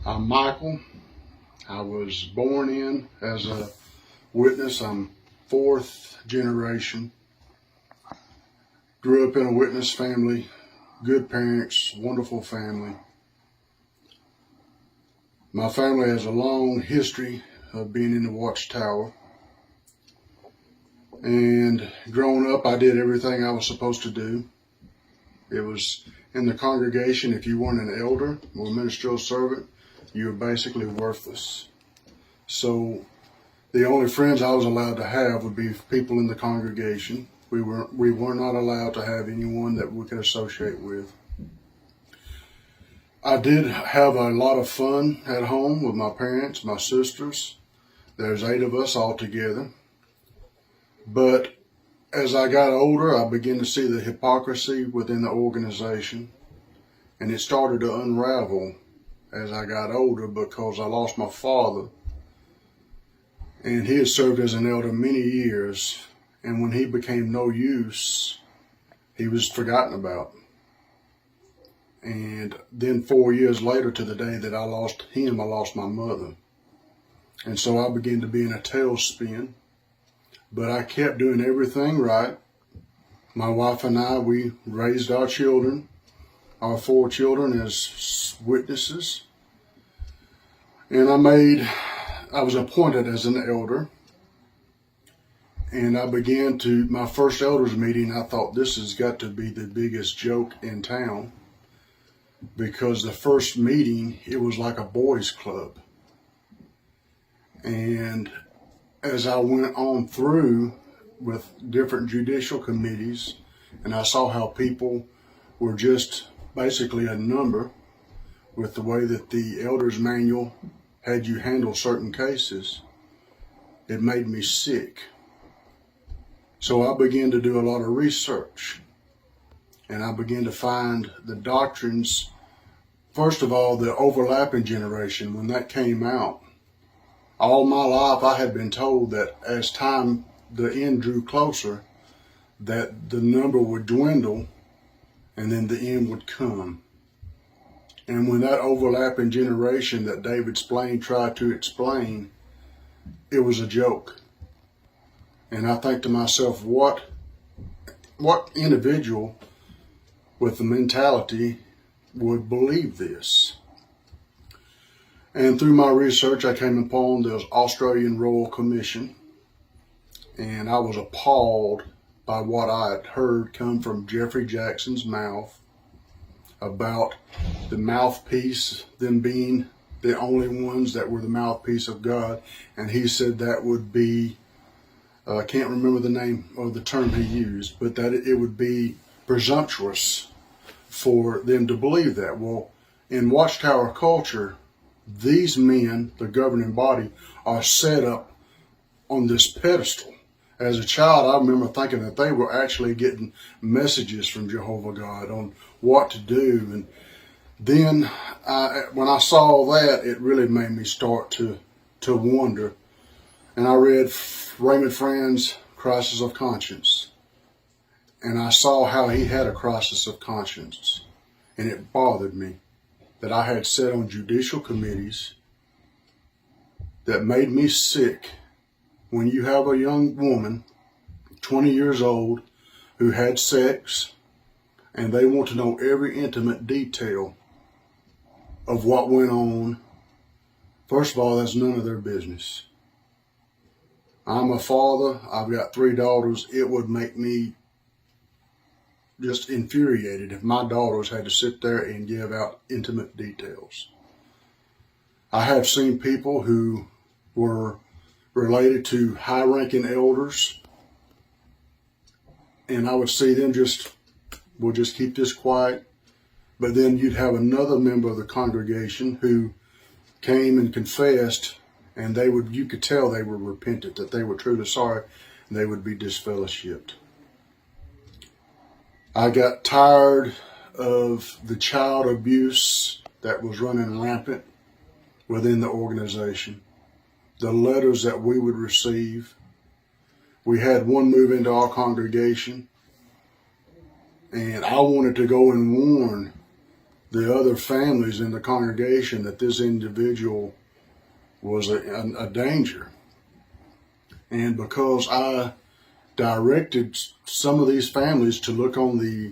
I'm Michael. I was born in as a witness. I'm fourth generation. Grew up in a witness family, good parents, wonderful family. My family has a long history of being in the Watchtower. And growing up, I did everything I was supposed to do. It was in the congregation, if you weren't an elder or a ministerial servant, you were basically worthless. So the only friends I was allowed to have would be people in the congregation. We were not allowed to have anyone that we could associate with. I did have a lot of fun at home with my parents, my sisters. There's 8 of us all together. But as I got older, I began to see the hypocrisy within the organization, and it started to unravel as I got older because I lost my father, and he had served as an elder many years, and when he became no use, he was forgotten about. And then 4 years later, to the day that I lost him, I lost my mother. And so I began to be in a tailspin. But I kept doing everything right. My wife and I, we raised our children, our 4 children, as witnesses. And I was appointed as an elder. And I began my first elders meeting, I thought this has got to be the biggest joke in town. Because the first meeting, it was like a boys' club. And as I went on through with different judicial committees, and I saw how people were just basically a number with the way that the Elders Manual had you handle certain cases, it made me sick. So I began to do a lot of research, and I began to find the doctrines. First of all, the overlapping generation, when that came out, all my life I had been told that as time, the end drew closer, that the number would dwindle and then the end would come. And when that overlapping generation that David Splain tried to explain, it was a joke. And I think to myself, what individual with the mentality would believe this? And through my research, I came upon the Australian Royal Commission, and I was appalled by what I had heard come from Jeffrey Jackson's mouth about the mouthpiece, them being the only ones that were the mouthpiece of God. And he said that would be, I can't remember the name or the term he used, but that it would be presumptuous for them to believe that. Well, in Watchtower culture, these men, the governing body, are set up on this pedestal. As a child, I remember thinking that they were actually getting messages from Jehovah God on what to do. And then when I saw that, it really made me start to wonder. And I read Raymond Fran's Crisis of Conscience. And I saw how he had a crisis of conscience. And it bothered me that I had sat on judicial committees that made me sick. When you have a young woman, 20 years old, who had sex, and they want to know every intimate detail of what went on, first of all, that's none of their business. I'm a father. I've got 3 daughters. It would make me just infuriated if my daughters had to sit there and give out intimate details. I have seen people who were related to high-ranking elders, and I would see them we'll just keep this quiet. But then you'd have another member of the congregation who came and confessed, and you could tell they were repentant, that they were truly sorry, and they would be disfellowshipped. I got tired of the child abuse that was running rampant within the organization. The letters that we would receive. We had one move into our congregation, and I wanted to go and warn the other families in the congregation that this individual was a danger. And because I directed some of these families to look on the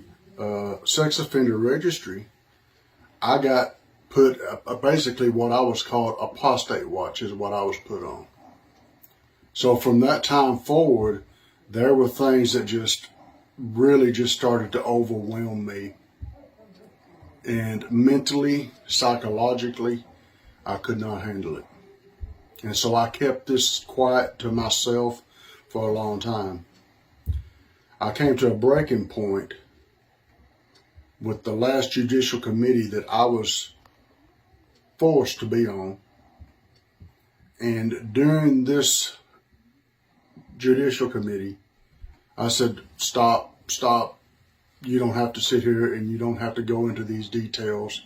sex offender registry, I got put basically what I was called apostate watch is what I was put on. So from that time forward, there were things that just really just started to overwhelm me. And mentally, psychologically, I could not handle it. And so I kept this quiet to myself for a long time. I came to a breaking point with the last judicial committee that I was forced to be on. And during this judicial committee, I said, stop. You don't have to sit here and you don't have to go into these details.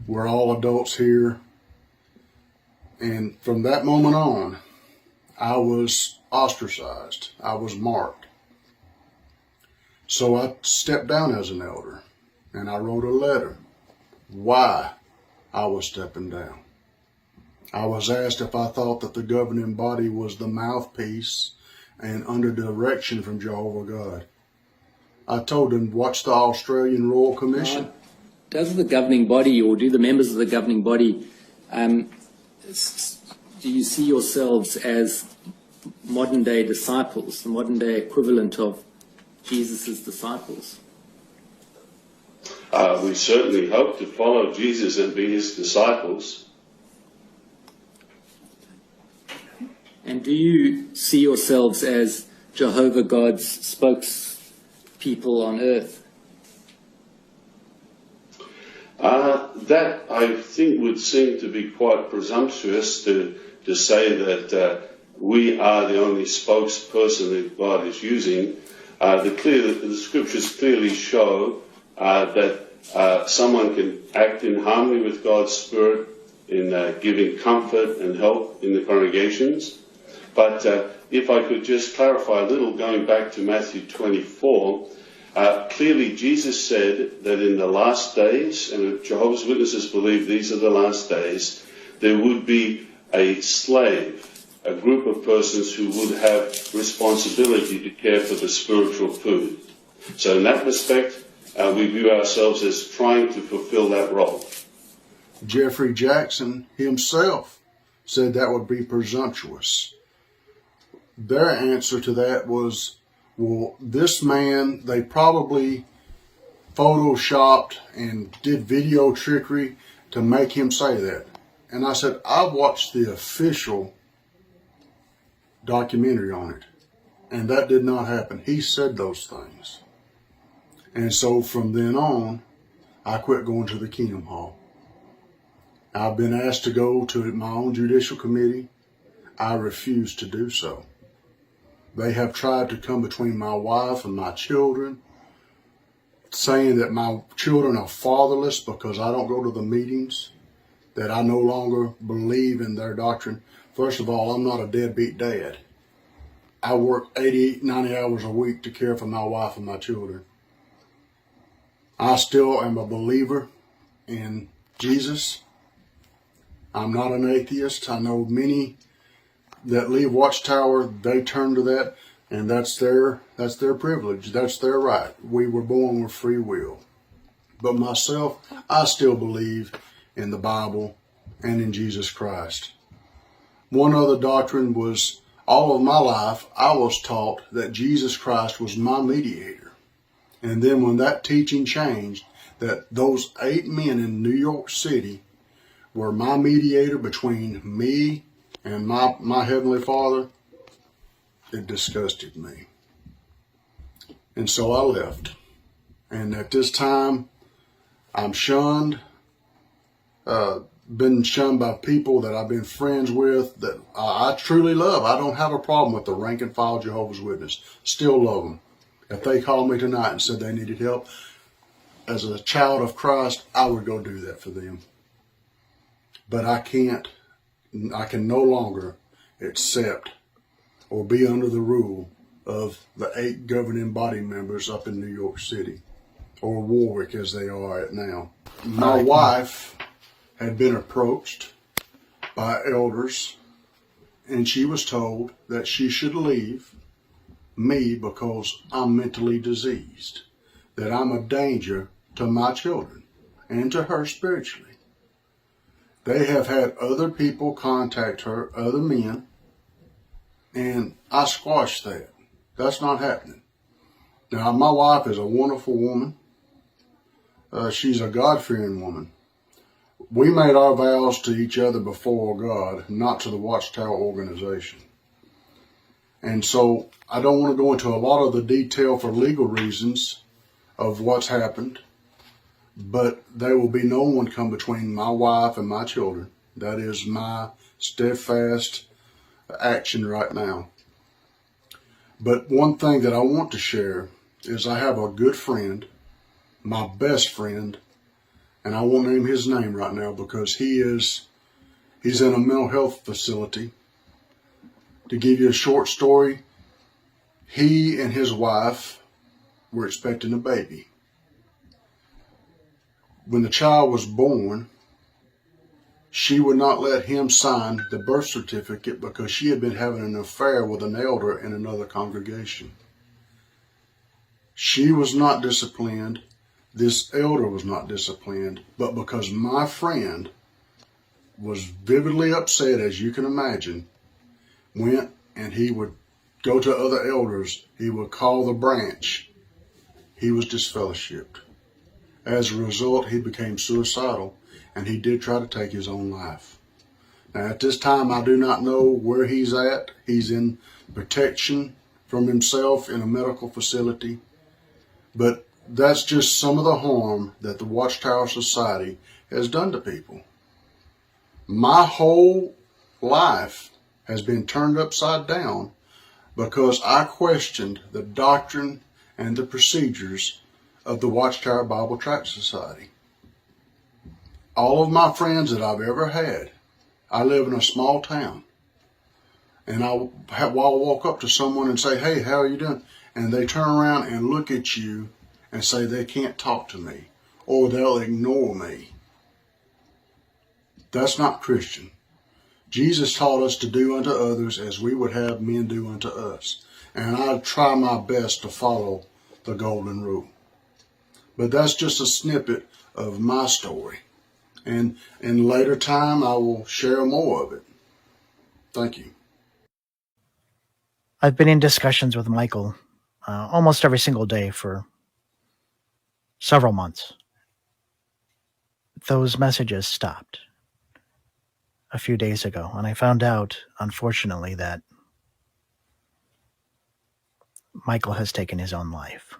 We're all adults here. And from that moment on, I was ostracized. I was marked. So I stepped down as an elder and I wrote a letter why I was stepping down. I was asked if I thought that the governing body was the mouthpiece and under direction from Jehovah God. I told them, watch the Australian Royal Commission. Does the governing body, or do the members of the governing body, do you see yourselves as modern day disciples, the modern day equivalent of Jesus' disciples? We certainly hope to follow Jesus and be his disciples. And do you see yourselves as Jehovah God's spokespeople on earth? That, I think, would seem to be quite presumptuous to say that we are the only spokesperson that God is using. The scriptures clearly show that someone can act in harmony with God's Spirit in giving comfort and help in the congregations. But if I could just clarify a little, going back to Matthew 24, clearly Jesus said that in the last days, and Jehovah's Witnesses believe these are the last days, there would be a slave, a group of persons who would have responsibility to care for the spiritual food. So in that respect, we view ourselves as trying to fulfill that role. Jeffrey Jackson himself said that would be presumptuous. Their answer to that was, well, this man, they probably photoshopped and did video trickery to make him say that. And I said, I've watched the official documentary on it, and that did not happen. He said those things. And so from then on, I quit going to the Kingdom Hall. I've been asked to go to my own judicial committee. I refuse to do so. They have tried to come between my wife and my children, saying that my children are fatherless because I don't go to the meetings, that I no longer believe in their doctrine. First of all, I'm not a deadbeat dad. I work 80, 90 hours a week to care for my wife and my children. I still am a believer in Jesus. I'm not an atheist. I know many that leave Watchtower, they turn to that, and that's their privilege. That's their right. We were born with free will. But myself, I still believe in the Bible and in Jesus Christ. One other doctrine was, all of my life, I was taught that Jesus Christ was my mediator. And then when that teaching changed, that those 8 men in New York City were my mediator between me and my Heavenly Father, it disgusted me. And so I left. And at this time, I'm shunned, been shunned by people that I've been friends with that I truly love. I don't have a problem with the rank and file Jehovah's Witness. Still love them. If they called me tonight and said they needed help, as a child of Christ, I would go do that for them. But I can no longer accept or be under the rule of the 8 governing body members up in New York City, or Warwick as they are at now. My wife had been approached by elders, and she was told that she should leave me because I'm mentally diseased, that I'm a danger to my children and to her spiritually. They have had other people contact her, other men, and I squashed that. That's not happening. Now, my wife is a wonderful woman. She's a God-fearing woman. We made our vows to each other before God, not to the Watchtower organization. And so I don't want to go into a lot of the detail for legal reasons of what's happened, but there will be no one come between my wife and my children. That is my steadfast action right now. But one thing that I want to share is I have a good friend, my best friend, and I won't name his name right now because he's in a mental health facility. To give you a short story, he and his wife were expecting a baby. When the child was born, she would not let him sign the birth certificate because she had been having an affair with an elder in another congregation. She was not disciplined. This elder was not disciplined, but because my friend was vividly upset, as you can imagine, went and he would go to other elders. He would call the branch. He was disfellowshipped. As a result, he became suicidal, and he did try to take his own life. Now, at this time, I do not know where he's at. He's in protection from himself in a medical facility. But that's just some of the harm that the Watchtower Society has done to people. My whole life has been turned upside down because I questioned the doctrine and the procedures of the Watchtower Bible Tract Society. All of my friends that I've ever had, I live in a small town, and I'll walk up to someone and say, "Hey, how are you doing?" And they turn around and look at you and say they can't talk to me, or they'll ignore me. That's not Christian. Jesus taught us to do unto others as we would have men do unto us. And I try my best to follow the golden rule. But that's just a snippet of my story. And in later time, I will share more of it. Thank you. I've been in discussions with Michael almost every single day for several months. Those messages stopped a few days ago, and I found out, unfortunately, that Michael has taken his own life.